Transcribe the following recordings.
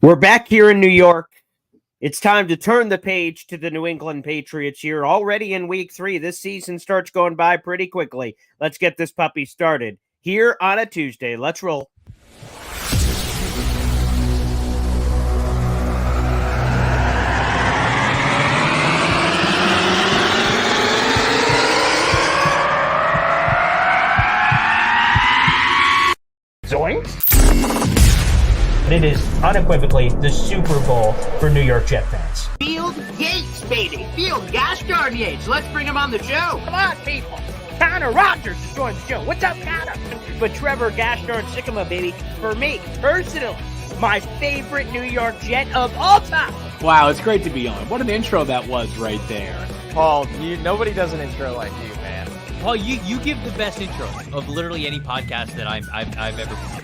We're back here in New York. It's time to turn the page to the New England Patriots here. Already in week 3, this season starts going by pretty quickly. Let's get this puppy started here on a Tuesday. Let's roll. Zoinks! But it is unequivocally the Super Bowl for New York Jet fans. Field Yates, baby. Field gosh darn Yates. Let's bring him on the show. Come on, people. Connor Rogers is joining the show. What's up, Connor? But Trevor gosh darn Sycamore, baby, for me, personally, my favorite New York Jet of all time. Wow, it's great to be on. What an intro that was right there. Paul, nobody does an intro like you, man. Paul, you give the best intro of literally any podcast that I've ever been.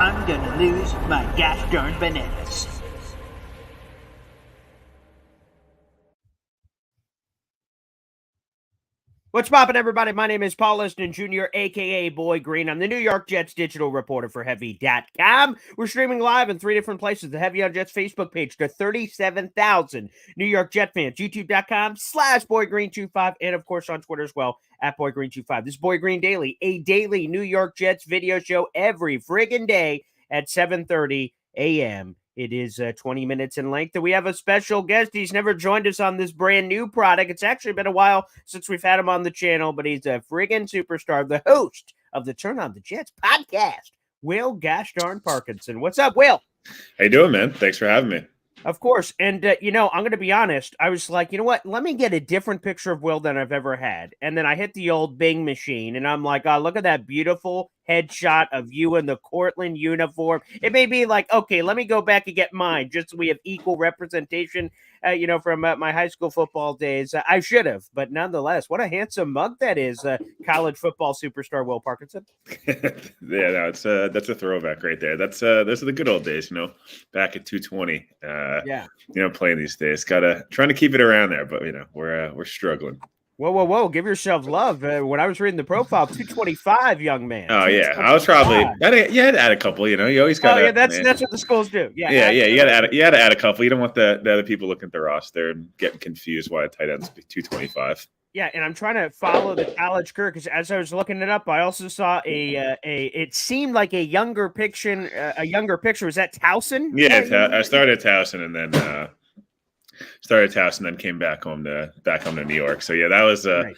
I'm gonna lose my gosh darn bananas. What's poppin', everybody? My name is Paul Liston Jr., a.k.a. Boy Green. I'm the New York Jets digital reporter for Heavy.com. We're streaming live in 3 different places. The Heavy on Jets Facebook page to 37,000 New York Jet fans. YouTube.com/BoyGreen25. And, of course, on Twitter as well, @BoyGreen25. This is Boy Green Daily, a daily New York Jets video show every friggin' day at 7:30 a.m. It is 20 minutes in length, and we have a special guest. He's never joined us on this brand new product. It's actually been a while since we've had him on the channel, but he's a friggin' superstar, the host of the Turn on the Jets podcast, Will gosh darn Parkinson. What's up, Will? How you doing, man? Thanks for having me. Of course. And, I'm going to be honest. I was like, you know what? Let me get a different picture of Will than I've ever had. And then I hit the old Bing machine, and I'm like, oh, look at that beautiful headshot of you in the Cortland uniform. It may be like, okay, let me go back and get mine just so we have equal representation, from my high school football days. I should have, but nonetheless, what a handsome mug that is, college football superstar Will Parkinson. Yeah, no, that's a throwback right there. Those are the good old days, back at 220. Playing these days. Trying to keep it around there, but we're struggling. Whoa! Give yourself love. When I was reading the profile, 225, young man. Oh yeah, I was probably. You had to add a couple. You always got. Oh yeah, that's what the schools do. Yeah. You had to add a couple. You don't want the other people looking at the roster and getting confused why a tight end's 225. Yeah, and I'm trying to follow the college career because as I was looking it up, I also saw it seemed like a younger picture. Was that Towson? Yeah, I started at Towson and then came back home to New York. So yeah, that was a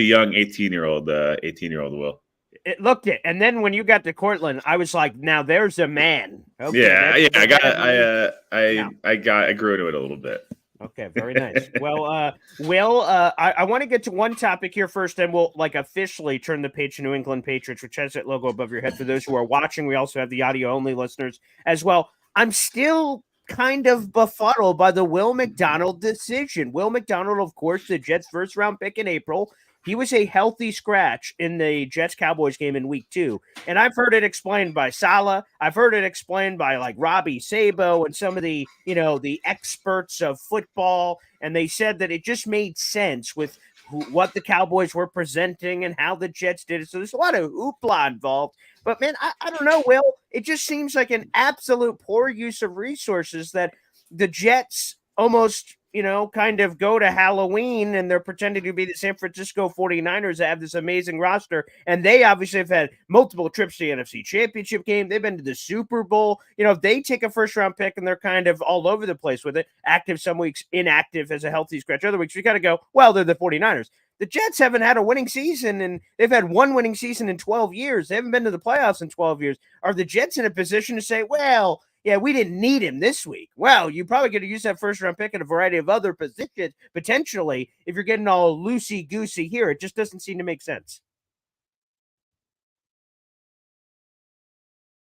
young 18-year-old Will. It looked it, and then when you got to Cortland, I was like, now there's a man. Okay, I grew into it a little bit. Okay, very nice. Well, Will, I want to get to one topic here first, and we'll officially turn the page to New England Patriots, which has that logo above your head. For those who are watching, we also have the audio-only listeners as well. I'm still kind of befuddled by the Will McDonald decision. Will McDonald, of course, the Jets' first-round pick in April. He was a healthy scratch in the Jets-Cowboys game in week 2. And I've heard it explained by Saleh. I've heard it explained by Robbie Sabo and some of the, the experts of football. And they said that it just made sense with what the Cowboys were presenting and how the Jets did it. So there's a lot of hoopla involved. But, man, I don't know, Will. It just seems like an absolute poor use of resources that the Jets almost – kind of go to Halloween and they're pretending to be the San Francisco 49ers that have this amazing roster. And they obviously have had multiple trips to the NFC Championship game. They've been to the Super Bowl. If they take a first-round pick and they're kind of all over the place with it, active some weeks, inactive as a healthy scratch other weeks, we got to go, well, they're the 49ers. The Jets haven't had a winning season, and they've had one winning season in 12 years. They haven't been to the playoffs in 12 years. Are the Jets in a position to say, well, yeah, we didn't need him this week? Well, you probably could have used that first-round pick in a variety of other positions, potentially, if you're getting all loosey-goosey here. It just doesn't seem to make sense.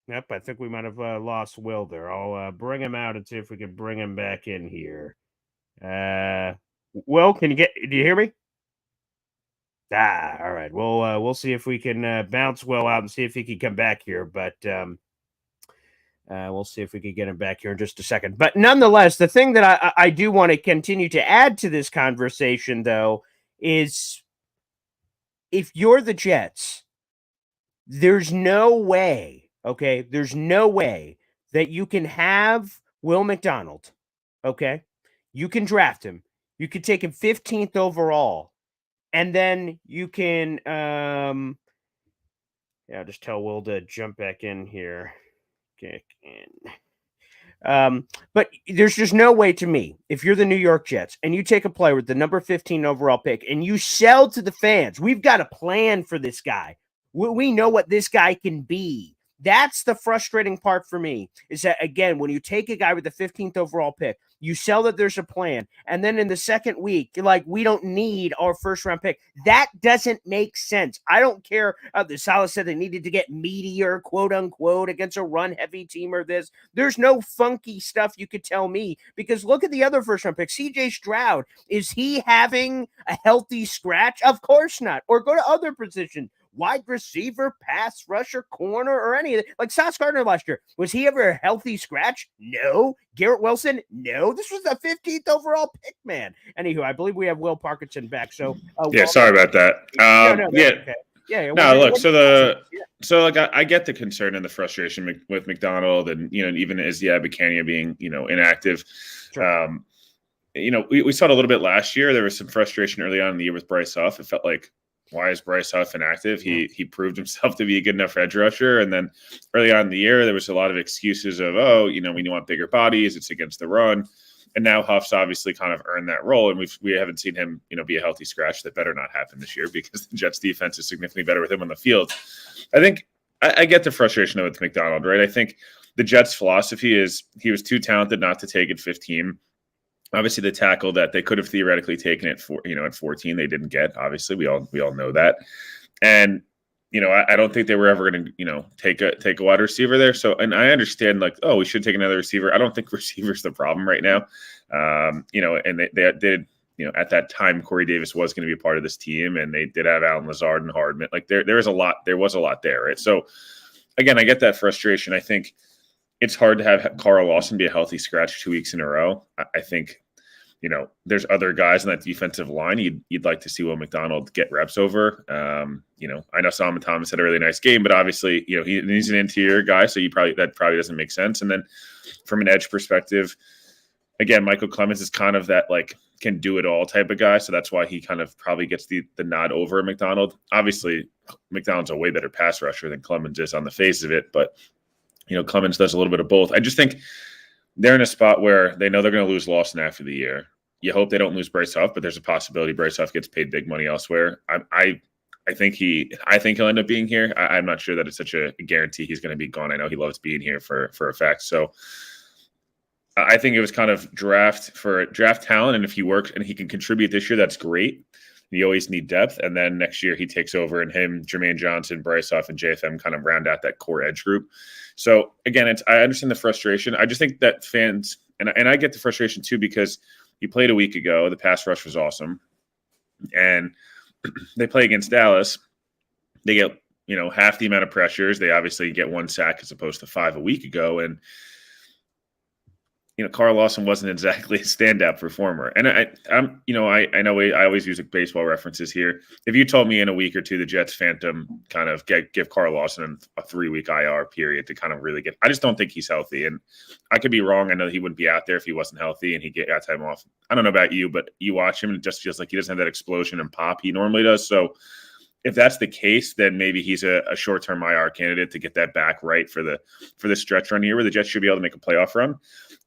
Yep, I think we might have lost Will there. I'll bring him out and see if we can bring him back in here. Will, do you hear me? All right. We'll see if we can bounce Will out and see if he can come back here, but we'll see if we can get him back here in just a second. But nonetheless, the thing that I do want to continue to add to this conversation, though, is if you're the Jets, there's no way Okay. There's no way that you can have Will McDonald. Okay. You can draft him. You could take him 15th overall. And then you can, I'll just tell Will to jump back in here. Kick in. But there's just no way to me, if you're the New York Jets and you take a player with the number 15 overall pick and you sell to the fans, we've got a plan for this guy. We know what this guy can be. That's the frustrating part for me, is that, again, when you take a guy with the 15th overall pick, you sell that there's a plan, and then in the second week, you're like, we don't need our first-round pick. That doesn't make sense. I don't care. The Salah said they needed to get meatier, quote-unquote, against a run-heavy team or this. There's no funky stuff you could tell me, because look at the other first-round pick. C.J. Stroud, is he having a healthy scratch? Of course not. Or go to other positions. Wide receiver, pass rusher, corner, or any of it. Like Sauce Gardner last year. Was he ever a healthy scratch? No. Garrett Wilson? No. This was the 15th overall pick, man. Anywho, I believe we have Will Parkinson back. So sorry about that. Okay. Yeah. No, look. So I get the concern and the frustration with McDonald, and even Izzy Abikania being inactive. Sure. We saw it a little bit last year. There was some frustration early on in the year with Bryce Huff. It felt like, why is Bryce Huff inactive? He proved himself to be a good enough edge rusher. And then early on in the year, there was a lot of excuses of, we want bigger bodies. It's against the run. And now Huff's obviously kind of earned that role. And we haven't seen him, be a healthy scratch. That better not happen this year, because the Jets defense is significantly better with him on the field. I think I get the frustration with McDonald, right? I think the Jets' philosophy is he was too talented not to take at 15. Obviously, the tackle that they could have theoretically taken at 14, they didn't get. Obviously, we all know that. And I don't think they were ever going to take a wide receiver there. So, and I understand, like, we should take another receiver. I don't think receiver's the problem right now. And they did. At that time, Corey Davis was going to be a part of this team, and they did have Allen Lazard and Hardman. Like there was a lot there, right? So, again, I get that frustration. I think it's hard to have Carl Lawson be a healthy scratch 2 weeks in a row. I think, there's other guys on that defensive line you'd like to see Will McDonald get reps over. I know Solomon Thomas had a really nice game, but obviously, he's an interior guy, so that probably doesn't make sense. And then from an edge perspective, again, Michael Clemens is kind of that, like, can do it all type of guy. So that's why he kind of probably gets the nod over McDonald. Obviously, McDonald's a way better pass rusher than Clemens is on the face of it, but Clemens does a little bit of both. I just think they're in a spot where they know they're going to lose Lawson after the year. You hope they don't lose Bryce Huff, but there's a possibility Bryce Huff gets paid big money elsewhere. I think he'll end up being here. I'm not sure that it's such a guarantee he's going to be gone. I know he loves being here for a fact. So I think it was kind of draft talent, and if he works and he can contribute this year, that's great. You always need depth, and then next year he takes over, and him, Jermaine Johnson, Bryce Huff, and JFM kind of round out that core edge group. So again, I understand the frustration. I just think that fans, and I get the frustration too, because he played a week ago. The pass rush was awesome, and they play against Dallas. They get half the amount of pressures. They obviously get 1 sack as opposed to 5 a week ago, and Carl Lawson wasn't exactly a standout performer. And I know I always use baseball references here. If you told me in a week or two the Jets phantom kind of give Carl Lawson a 3-week IR period to kind of really I just don't think he's healthy. And I could be wrong. I know he wouldn't be out there if he wasn't healthy and he got time off. I don't know about you, but you watch him and it just feels like he doesn't have that explosion and pop he normally does. So if that's the case, then maybe he's a short-term IR candidate to get that back right for the stretch run here where the Jets should be able to make a playoff run.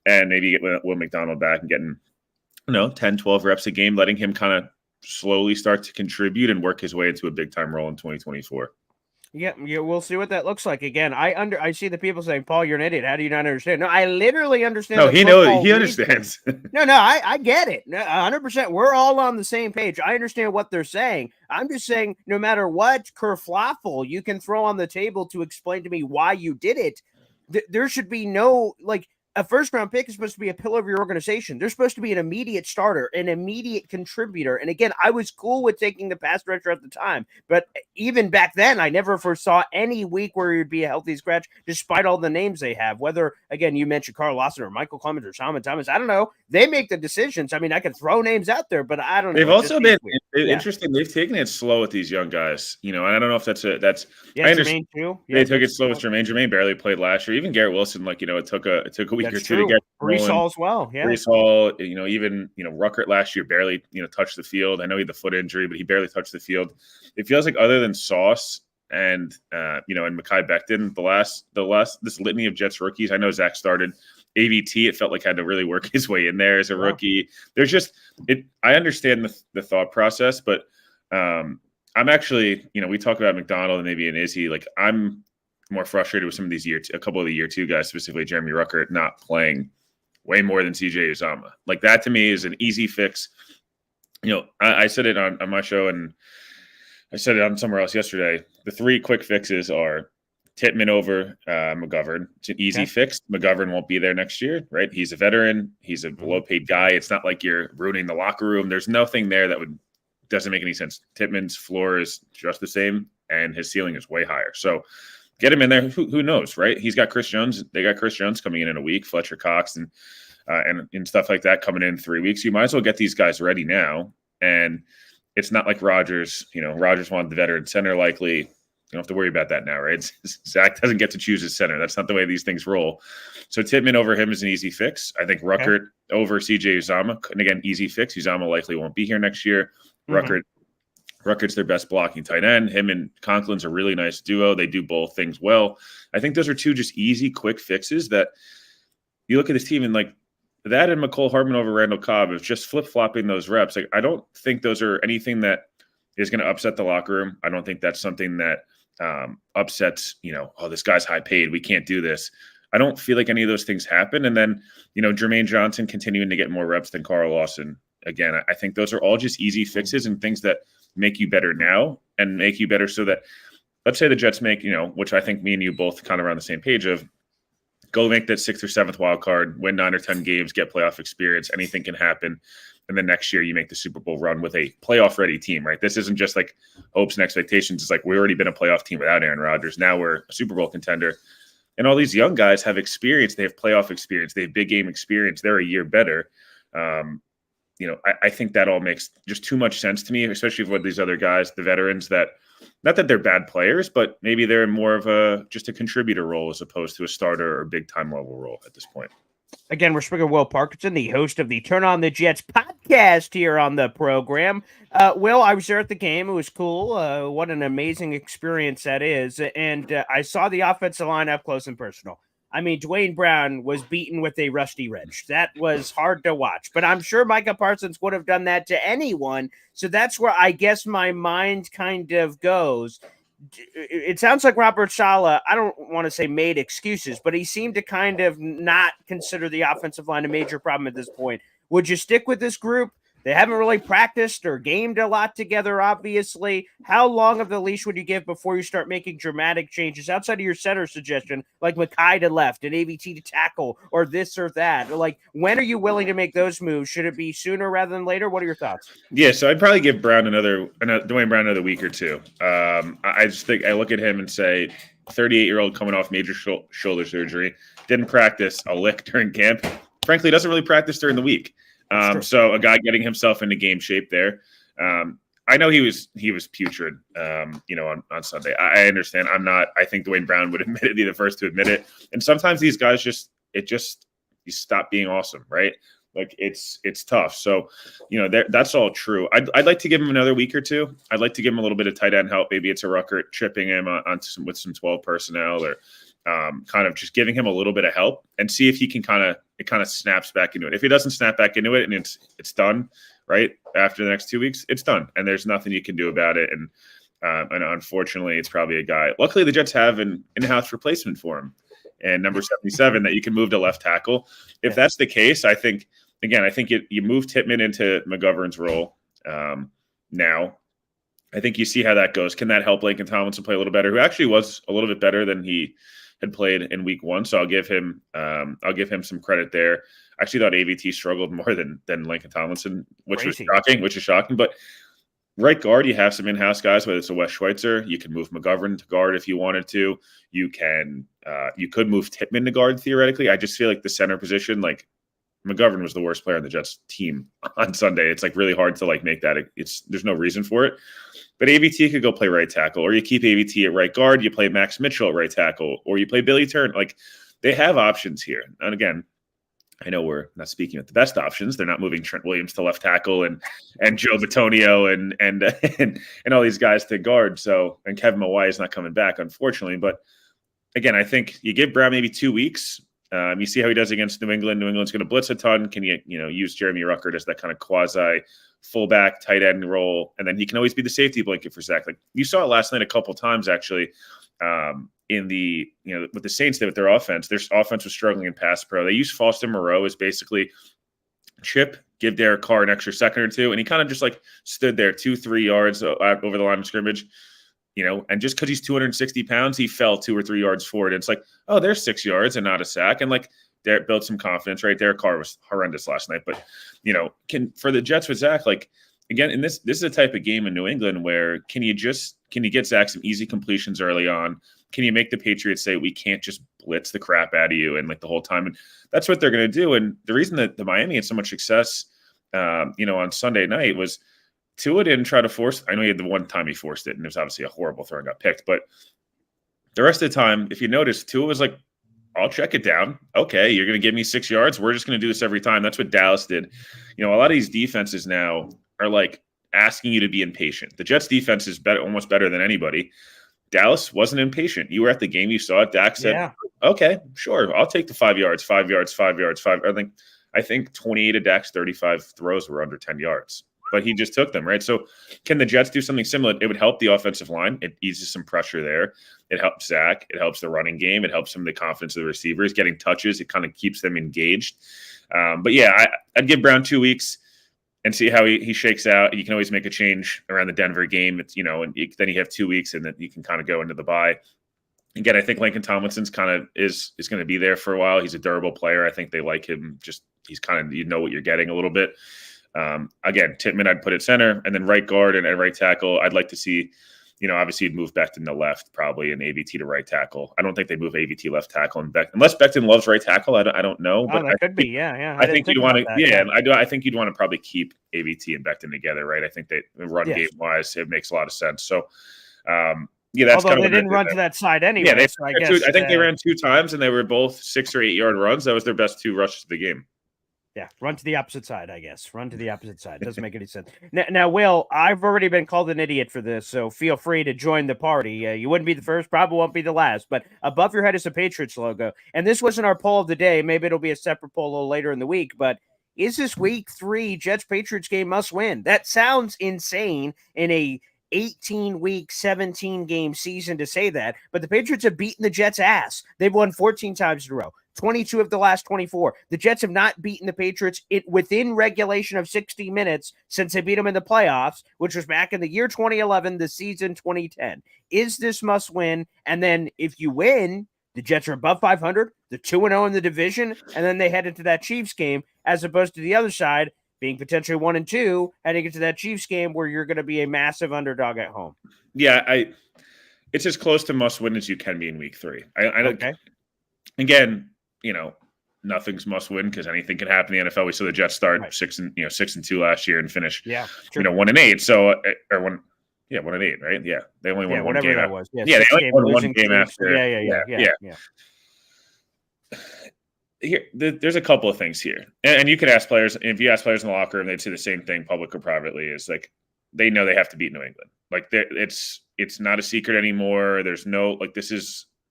And maybe get Will McDonald back and getting, 10, 12 reps a game, letting him kind of slowly start to contribute and work his way into a big-time role in 2024. Yeah, we'll see what that looks like. Again, I see the people saying, Paul, you're an idiot. How do you not understand? No, I literally understand. No, he understands. No, I get it. 100%. We're all on the same page. I understand what they're saying. I'm just saying, no matter what kerfluffle you can throw on the table to explain to me why you did it, there should be no, a first-round pick is supposed to be a pillar of your organization. They're supposed to be an immediate starter, an immediate contributor. And again, I was cool with taking the pass rusher at the time, but even back then, I never foresaw any week where he would be a healthy scratch, despite all the names they have. Whether, again, you mentioned Carl Lawson or Michael Clemens or Solomon Thomas, I don't know. They make the decisions. I mean, I can throw names out there, but I don't know. They've also been interesting. They've taken it slow with these young guys, and I don't know if that's I understand. Jermaine too. They took it slow with Jermaine. Jermaine barely played last year. Even Garrett Wilson, it took a week or two to get Brees Hall as well. Yeah. Brees Hall, even Ruckert last year barely, touched the field. I know he had the foot injury, but he barely touched the field. It feels like other than Sauce and and Mekhi Becton, the last this litany of Jets rookies. I know Zach started. AVT, it felt like had to really work his way in there as a rookie. There's just I understand the thought process, but I'm actually, we talk about McDonald and maybe an Izzy. Like, I'm more frustrated with some of these a couple of the year two guys, specifically Jeremy Ruckert, not playing way more than CJ Uzomah. Like, that to me is an easy fix. I said it on my show, and I said it on somewhere else yesterday. The three quick fixes are Tittman over McGovern. It's an easy fix. McGovern won't be there next year, right? He's a veteran. He's a below-paid guy. It's not like you're ruining the locker room. There's nothing there that doesn't make any sense. Tittman's floor is just the same, and his ceiling is way higher. So get him in there. Who knows, right? He's got Chris Jones. They got Chris Jones coming in a week, Fletcher Cox, and stuff like that coming in 3 weeks. You might as well get these guys ready now. And it's not like Rodgers. Rodgers wanted the veteran center likely. You don't have to worry about that now, right? Zach doesn't get to choose his center. That's not the way these things roll. So Tittman over him is an easy fix. I think Ruckert over CJ Uzomah, and again, easy fix. Uzomah likely won't be here next year. Ruckert's their best blocking tight end. Him and Conklin's a really nice duo. They do both things well. I think those are two just easy, quick fixes that you look at this team and like that and McCole Hardman over Randall Cobb is just flip-flopping those reps. Like, I don't think those are anything that is going to upset the locker room. I don't think that's something that upsets, this guy's high paid, we can't do this. I don't feel like any of those things happen. And then, Jermaine Johnson continuing to get more reps than Carl Lawson. Again, I think those are all just easy fixes and things that make you better now and make you better so that, let's say the Jets make, which I think me and you both kind of are on the same page of, go make that 6th or 7th wild card, win 9 or 10 games, get playoff experience. Anything can happen. And then next year you make the Super Bowl run with a playoff-ready team, right? This isn't just like hopes and expectations. It's like we've already been a playoff team without Aaron Rodgers. Now we're a Super Bowl contender. And all these young guys have experience. They have playoff experience. They have big game experience. They're a year better. I think that all makes just too much sense to me, especially with these other guys, the veterans that, not that they're bad players, but maybe they're in more of just a contributor role as opposed to a starter or big time level role at this point. Again, we're speaking with Will Parkinson, the host of the Turn on the Jets podcast here on the program. Will, I was there at the game. It was cool. What an amazing experience that is. And I saw the offensive line up close and personal. I mean, Dwayne Brown was beaten with a rusty wrench. That was hard to watch. But I'm sure Micah Parsons would have done that to anyone. So that's where I guess my mind kind of goes. It sounds like Robert Saleh, I don't want to say made excuses, but he seemed to kind of not consider the offensive line a major problem at this point. Would you stick with this group? They haven't really practiced or gamed a lot together, obviously. How long of the leash would you give before you start making dramatic changes outside of your center suggestion, like Mekhi to left and AVT to tackle or this or that? Like, when are you willing to make those moves? Should it be sooner rather than later? What are your thoughts? Yeah, so I'd probably give Dwayne Brown another week or two. I just think I look at him and say, 38-year-old coming off major shoulder surgery, didn't practice a lick during camp. Frankly, doesn't really practice during the week. So a guy getting himself into game shape there. I know he was putrid, on Sunday. I understand. I think Dwayne Brown would admit it, be the first to admit it. And sometimes these guys you stop being awesome, right? Like it's tough. So, that's all true. I'd like to give him another week or two. I'd like to give him a little bit of tight end help. Maybe it's a Ruckert tripping him with some 12 personnel or kind of just giving him a little bit of help and see if he can kind of snaps back into it. If he doesn't snap back into it and it's done, right, after the next 2 weeks, it's done. And there's nothing you can do about it. And unfortunately, it's probably a guy. Luckily, the Jets have an in-house replacement for him and number 77 that you can move to left tackle. If that's the case, I think you move Tittman into McGovern's role now. I think you see how that goes. Can that help Laken Tomlinson play a little better, who actually was a little bit better than he had played in week 1. So I'll give him some credit there. I actually thought AVT struggled more than Lincoln Tomlinson, which Crazy. was shocking. But right guard, you have some in-house guys, whether it's a Wes Schweitzer. You can move McGovern to guard if you wanted to. You could move Tippmann to guard theoretically. I just feel like the center position, like McGovern was the worst player on the Jets team on Sunday. It's like really hard to like make that. There's no reason for it. But AVT could go play right tackle, or you keep AVT at right guard. You play Max Mitchell at right tackle, or you play Billy Turner. Like they have options here. And again, I know we're not speaking of the best options. They're not moving Trent Williams to left tackle and Joe Bitonio and all these guys to guard. So, and Kevin Mawai is not coming back, unfortunately. But again, I think you give Brown maybe 2 weeks. You see how he does against New England. New England's going to blitz a ton. Can you use Jeremy Ruckert as that kind of quasi fullback tight end role, and then he can always be the safety blanket for Zach. Like you saw it last night a couple times actually. In the what the Saints did with their offense was struggling in pass pro. They used Foster Moreau as basically chip, give Derek Carr an extra second or two, and he kind of just like stood there 2-3 yards over the line of scrimmage. And just because he's 260 pounds, he fell 2 or 3 yards forward. And it's like, oh, there's 6 yards and not a sack. And like, Derek built some confidence, right? Derek Carr was horrendous last night. But, for the Jets with Zach, like, again, and this is a type of game in New England where can you get Zach some easy completions early on? Can you make the Patriots say, we can't just blitz the crap out of you and like the whole time? And that's what they're going to do. And the reason that the Miami had so much success, on Sunday night was Tua didn't try to force. I know he had the one time he forced it, and it was obviously a horrible throw and got picked. But the rest of the time, if you notice, Tua was like, I'll check it down. Okay, you're going to give me 6 yards. We're just going to do this every time. That's what Dallas did. A lot of these defenses now are like asking you to be impatient. The Jets defense is almost better than anybody. Dallas wasn't impatient. You were at the game. You saw it. Dak said, okay, sure. I'll take the 5 yards, 5 yards, 5 yards, 5. I think 28 of Dak's 35 throws were under 10 yards. But he just took them, right? So can the Jets do something similar? It would help the offensive line. It eases some pressure there. It helps Zach. It helps the running game. It helps some of the confidence of the receivers. Getting touches, it kind of keeps them engaged. But yeah, I'd give Brown 2 weeks and see how he shakes out. You can always make a change around the Denver game. It's and then you have 2 weeks, and then you can kind of go into the bye. Again, I think Lincoln Tomlinson's kind of is going to be there for a while. He's a durable player. I think they like him. Just he's kind of what you're getting a little bit. Again, Tippmann I'd put at center, and then right guard and at right tackle. I'd like to see, obviously you'd move Becton to left probably and AVT to right tackle. I don't think they move AVT left tackle and Becton unless Becton loves right tackle. I don't know, but that could be. Yeah. I think you'd want to. I think you'd want to probably keep AVT and Becton together, right? I think they run game wise, it makes a lot of sense. So, that's although they didn't run to that side anyway. Yeah, so I think they ran 2 times, and they were both 6 or 8 yard runs. That was their best 2 rushes of the game. Yeah, run to the opposite side, I guess. Run to the opposite side. Doesn't make any sense. Now, Will, I've already been called an idiot for this, so feel free to join the party. You wouldn't be the first, probably won't be the last, but above your head is a Patriots logo. And this wasn't our poll of the day. Maybe it'll be a separate poll a little later in the week, but is this week 3 Jets-Patriots game must win? That sounds insane in a 18-week, 17-game season to say that, but the Patriots have beaten the Jets' ass. They've won 14 times in a row. 22 of the last 24. The Jets have not beaten the Patriots within regulation of 60 minutes since they beat them in the playoffs, which was back in the year 2011, the season 2010. Is this must win? And then if you win, the Jets are above 500, they're 2-0 in the division, and then they head into that Chiefs game, as opposed to the other side being potentially 1-2, heading into that Chiefs game where you're going to be a massive underdog at home. Yeah, it's as close to must win as you can be in week 3. Okay. Again, nothing's must win because anything can happen in the NFL. We saw the Jets start 6-2 last year and finish 1-8. So 1-8, right? Yeah, they only won one game. That was. Yeah, they only won one game after. Yeah. Here, there's a couple of things here, and you could ask players. If you ask players in the locker room, they'd say the same thing, public or privately. Is like they know they have to beat New England. Like it's not a secret anymore. There's no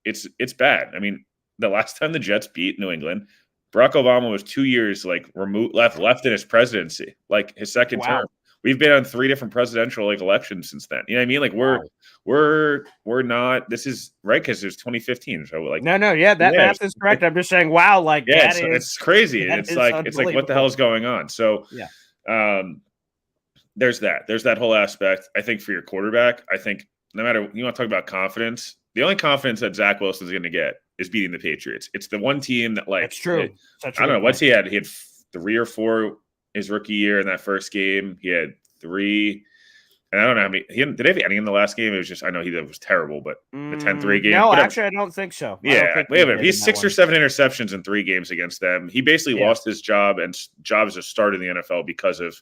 it's bad. I mean, the last time the Jets beat New England, Barack Obama was 2 years removed left in his presidency, like his second term. We've been on 3 different presidential elections since then. You know what I mean? Like we're not. This is right because it was 2015. So that math is correct. I'm just saying, wow, it's crazy. It's like what the hell is going on? So there's that whole aspect. I think for your quarterback, I think no matter you want to talk about confidence, the only confidence that Zach Wilson is going to get is beating the Patriots. It's the one team that like That's true. I don't know what's he had. He had 3 or 4 his rookie year in that first game. He had 3. And I don't know how many. Did he have any in the last game? It was just, I know he was terrible, but the 10-3 game. No, whatever. actually, I don't think so. Yeah, wait a minute. He's 6 or 7 interceptions in 3 games against them. He basically lost his job and job as a starter in the NFL because of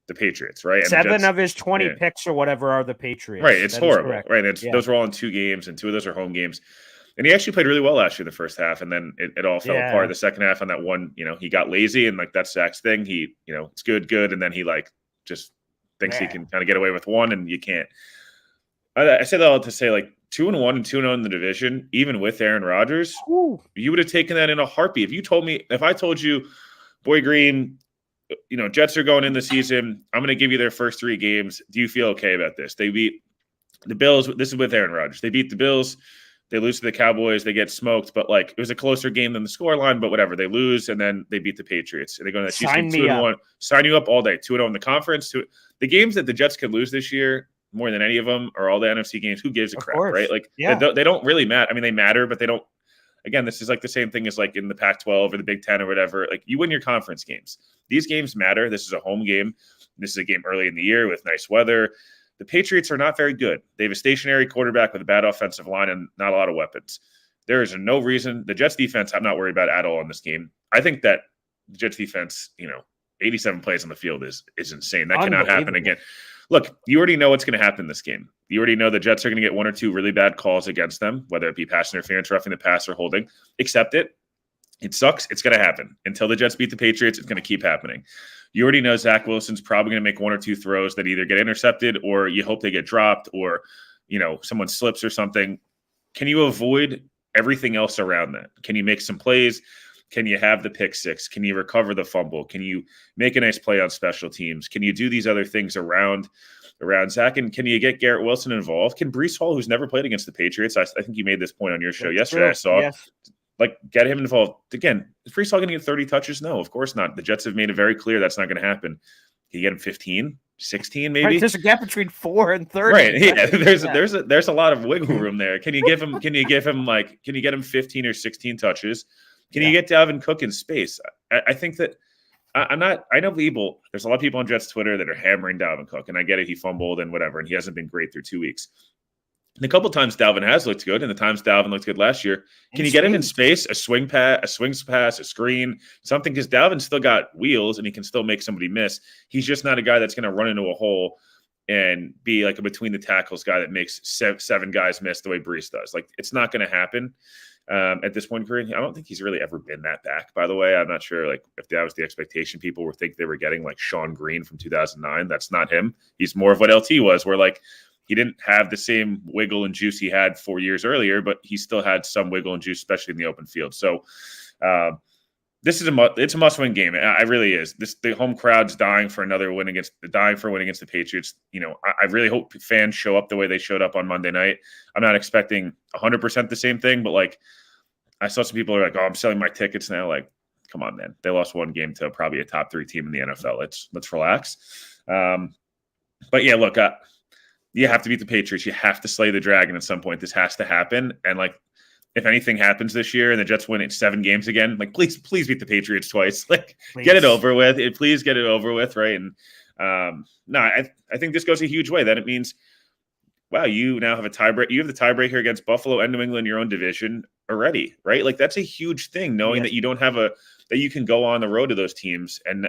the Patriots, right? And 7 of his 20 picks or whatever are the Patriots. Right, it's horrible, right? Those were all in 2 games, and 2 of those are home games. And he actually played really well last year, the first half, and then it all fell apart the second half on that one. He got lazy, and like that's Zach's thing. He, it's good, and then he like just thinks he can kind of get away with one, and you can't. I said that all to say like 2-1 and 2-0 in the division, even with Aaron Rodgers, you would have taken that in a heartbeat. If I told you, Boy Green, Jets are going in the season, I'm going to give you their first 3 games. Do you feel okay about this? They beat the Bills. This is with Aaron Rodgers. They beat the Bills. They lose to the Cowboys. They get smoked, but like it was a closer game than the scoreline. But whatever, they lose, and then they beat the Patriots. And they go to that season 2-1. Sign you up all day. 2-0 in the conference. The games that the Jets could lose this year, more than any of them, are all the NFC games. Who gives a crap, right? Like they don't really matter. I mean, they matter, but they don't. Again, this is like the same thing as like in the Pac-12 or the Big Ten or whatever. Like you win your conference games. These games matter. This is a home game. This is a game early in the year with nice weather. The Patriots are not very good. They have a stationary quarterback with a bad offensive line and not a lot of weapons. There is no reason. The Jets defense, I'm not worried about at all in this game. I think that the Jets defense, 87 plays on the field is insane. That cannot happen again. Look, you already know what's going to happen this game. You already know the Jets are going to get 1 or 2 really bad calls against them, whether it be pass interference, roughing the pass, or holding. Accept it. It sucks. It's going to happen. Until the Jets beat the Patriots, it's going to keep happening. You already know Zach Wilson's probably going to make 1 or 2 throws that either get intercepted or you hope they get dropped or, someone slips or something. Can you avoid everything else around that? Can you make some plays? Can you have the pick six? Can you recover the fumble? Can you make a nice play on special teams? Can you do these other things around Zach? And can you get Garrett Wilson involved? Can Breece Hall, who's never played against the Patriots, I think you made this point on your show yesterday, I saw, get him involved. Again, is Breece Hall going to get 30 touches? No, of course not. The Jets have made it very clear that's not going to happen. Can you get him 15, 16 maybe? Right, there's a gap between 4 and 30. Right. Yeah, there's a lot of wiggle room there. Can you get him 15 or 16 touches? Can you get Dalvin Cook in space? I think that I know there's a lot of people on Jets Twitter that are hammering Dalvin Cook, and I get it. He fumbled and whatever, and he hasn't been great through 2 weeks. And a couple of times Dalvin has looked good, and the times Dalvin looked good last year. Can you get him in space? A swing pass, a screen, something? Because Dalvin's still got wheels, and he can still make somebody miss. He's just not a guy that's going to run into a hole and be like a between the tackles guy that makes 7 guys miss the way Breece does. Like, it's not going to happen. At this point in career, I don't think he's really ever been that back, by the way. I'm not sure if that was the expectation. People were thinking they were getting like Sean Green from 2009. That's not him. He's more of what LT was, where like he didn't have the same wiggle and juice he had 4 years earlier, but he still had some wiggle and juice, especially in the open field. So this is it's a must-win game. It really is. The home crowd's dying for a win against the Patriots. I really hope fans show up the way they showed up on Monday night. I'm not expecting 100% the same thing, but like I saw some people are like, "Oh, I'm selling my tickets now." Like, come on, man. They lost 1 game to probably a top 3 team in the NFL. Let's relax. But yeah, look, you have to beat the Patriots. You have to slay the dragon at some point. This has to happen. And like, if anything happens this year and the Jets win it 7 games again, like please beat the Patriots twice. Like, get it over with. Please get it over with, right? And I think this goes a huge way. Then it means, wow, you now have a tiebreak. You have the tiebreaker against Buffalo and New England in your own division already, right? Like that's a huge thing, knowing that you don't have that you can go on the road to those teams, and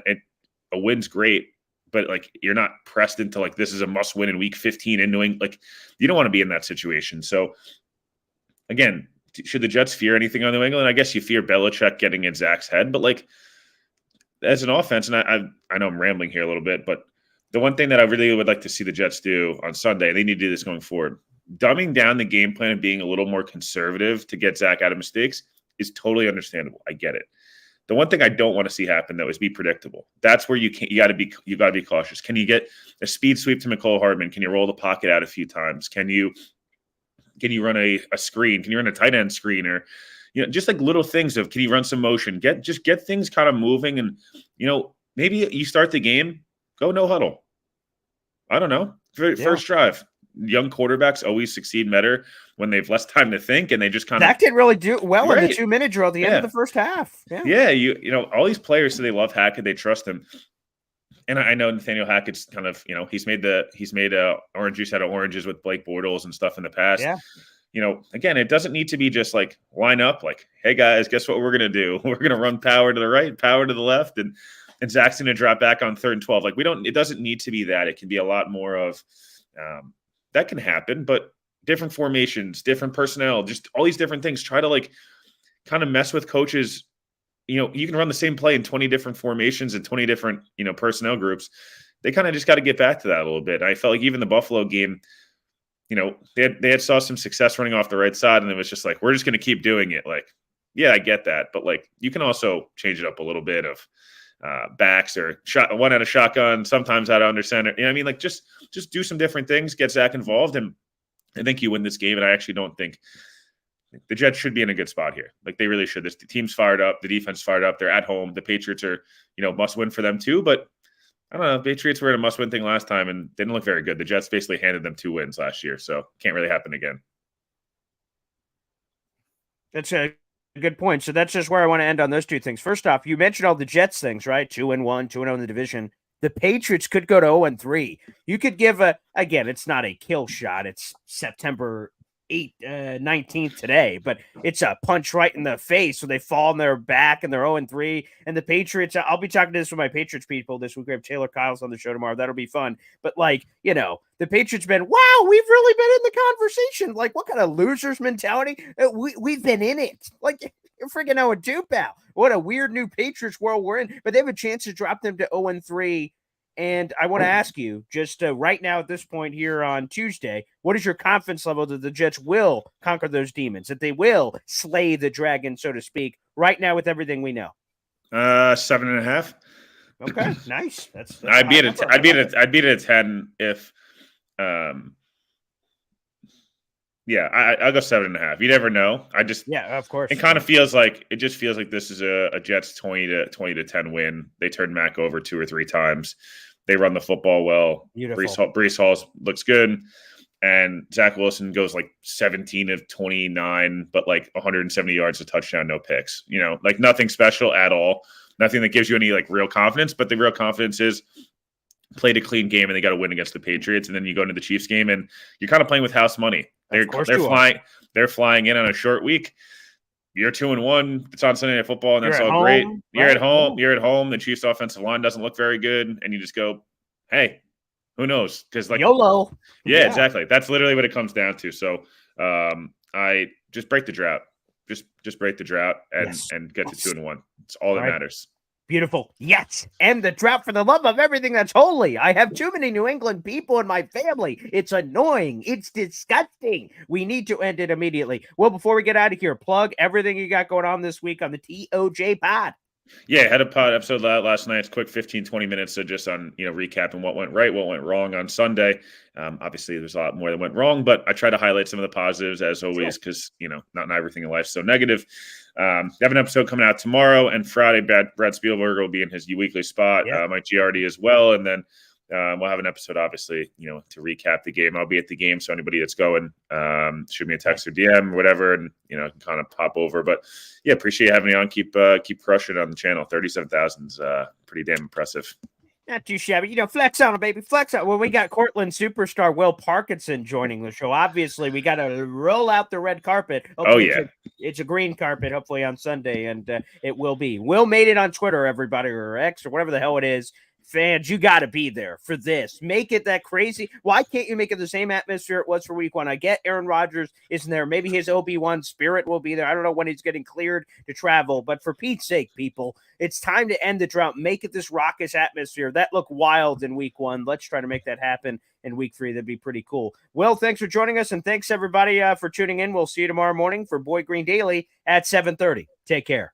a win's great, but like you're not pressed into like this is a must win in week 15 in New England. Like you don't want to be in that situation. So again, should the Jets fear anything on New England? I guess you fear Belichick getting in Zach's head, but like as an offense, and I know I'm rambling here a little bit, but the one thing that I really would like to see the Jets do on Sunday, they need to do this going forward, dumbing down the game plan and being a little more conservative to get Zach out of mistakes is totally understandable. I get it. The one thing I don't want to see happen though is be predictable. That's where you got to be cautious. Can you get a speed sweep to McCole Hardman? Can you roll the pocket out a few times? Can you run a screen? Can you run a tight end screen? Or just like little things of, can you run some motion? Get things kind of moving, and maybe you start the game, go no huddle. I don't know. First drive, young quarterbacks always succeed better when they've less time to think and they just kind Zach of didn't really do well in the Right. 2-minute drill at the end of Yeah. the first half. Yeah. Yeah, you know, all these players say they love Hackett, they trust him. And I know Nathaniel Hackett's kind of, you know, he's made orange juice out of oranges with Blake Bortles and stuff in the past. Yeah. You know, again, it doesn't need to be just like line up like, hey guys, guess what we're gonna do? We're gonna run power to the right, power to the left, and Zach's gonna drop back on 3rd and 12. Like it doesn't need to be that. It can be a lot more of that can happen, but different formations, different personnel, just all these different things. Try to like kind of mess with coaches. You know, you can run the same play in 20 different formations and 20 different, you know, personnel groups. They kind of just got to get back to that a little bit. I felt like even the Buffalo game, you know, they had saw some success running off the right side, and it was just like, we're just going to keep doing it. Like, yeah, I get that, but like, you can also change it up a little bit of backs or one out of shotgun, sometimes out of under center. You know what I mean? Like, just do some different things, get Zach involved, and I think you win this game. And I actually don't think the Jets should be in a good spot here. Like they really should. The team's fired up. The defense fired up. They're at home. The Patriots are, you know, must win for them too. But I don't know. The Patriots were in a must win thing last time and didn't look very good. The Jets basically handed them 2 wins last year. So can't really happen again. That's a good point. So that's just where I want to end on those two things. First off, you mentioned all the Jets things, right? 2-1, 2-0 in the division. The Patriots could go to 0-3. You could give again, it's not a kill shot. It's September 19th today, but it's a punch right in the face. So they fall on their back and they're 0-3. And the Patriots, I'll be talking to this with my Patriots people this week. We have Taylor Kyles on the show tomorrow. That'll be fun. But like, you know, the Patriots been, wow, we've really been in the conversation. Like, what kind of losers mentality? We've been in it. Like, you're freaking 0-2, pal. What a weird new Patriots world we're in. But they have a chance to drop them to 0-3. And I want to ask you, just right now at this point here on Tuesday, what is your confidence level that the Jets will conquer those demons, that they will slay the dragon, so to speak, right now with everything we know? 7.5. Okay, nice. That's I'd be at a 10 if yeah, I'll go 7.5. You never know. Yeah, of course. It kind of feels like this is a Jets 20 to 10 win. They turned Mac over 2 or 3 times. They run the football well. Beautiful. Brees Hall looks good, and Zach Wilson goes like 17 of 29, but like 170 yards, a touchdown, no picks. You know, like nothing special at all. Nothing that gives you any like real confidence. But the real confidence is played a clean game and they got to win against the Patriots, and then you go into the Chiefs game and you're kind of playing with house money. They're flying in on a short week. You're 2-1. It's on Sunday Night Football, and that's all great. You're at home. You're at home. The Chiefs' offensive line doesn't look very good, and you just go, "Hey, who knows?" Because like YOLO. Yeah, exactly. That's literally what it comes down to. So, I just break the drought. Just break the drought and get to 2-1. It's all that matters. Beautiful. Yes. And the drought for the love of everything that's holy. I have too many New England people in my family. It's annoying. It's disgusting. We need to end it immediately. Well, before we get out of here, plug everything you got going on this week on the TOJ pod. Yeah, had a pod episode last night. It's quick 15, 20 minutes. So just on, recapping what went right, what went wrong on Sunday. Obviously, there's a lot more that went wrong, but I try to highlight some of the positives as always because, not everything in life is so negative. I have an episode coming out tomorrow and Friday. Brad Spielberger will be in his weekly spot, Mike Giardi as well. And then we'll have an episode, obviously, to recap the game. I'll be at the game, so anybody that's going, shoot me a text or DM or whatever, and can kind of pop over. But yeah, appreciate having me on. Keep crushing it on the channel. 37,000 is pretty damn impressive. Not too shabby. Flex on it, baby. Flex on. Well, we got Cortland superstar Will Parkinson joining the show. Obviously, we got to roll out the red carpet. Hopefully it's a green carpet, hopefully on Sunday, and it will be. Will made it on Twitter, everybody, or X, or whatever the hell it is. Fans, you got to be there for this. Make it that crazy. Why can't you make it the same atmosphere it was for week 1? I get Aaron Rodgers isn't there. Maybe his OB1 spirit will be there. I don't know when he's getting cleared to travel, but for Pete's sake, people, it's time to end the drought. Make it this raucous atmosphere. That looked wild in week 1. Let's try to make that happen in week 3. That'd be pretty cool. Will, thanks for joining us, and thanks everybody for tuning in. We'll see you tomorrow morning for Boy Green Daily at 7:30. Take care.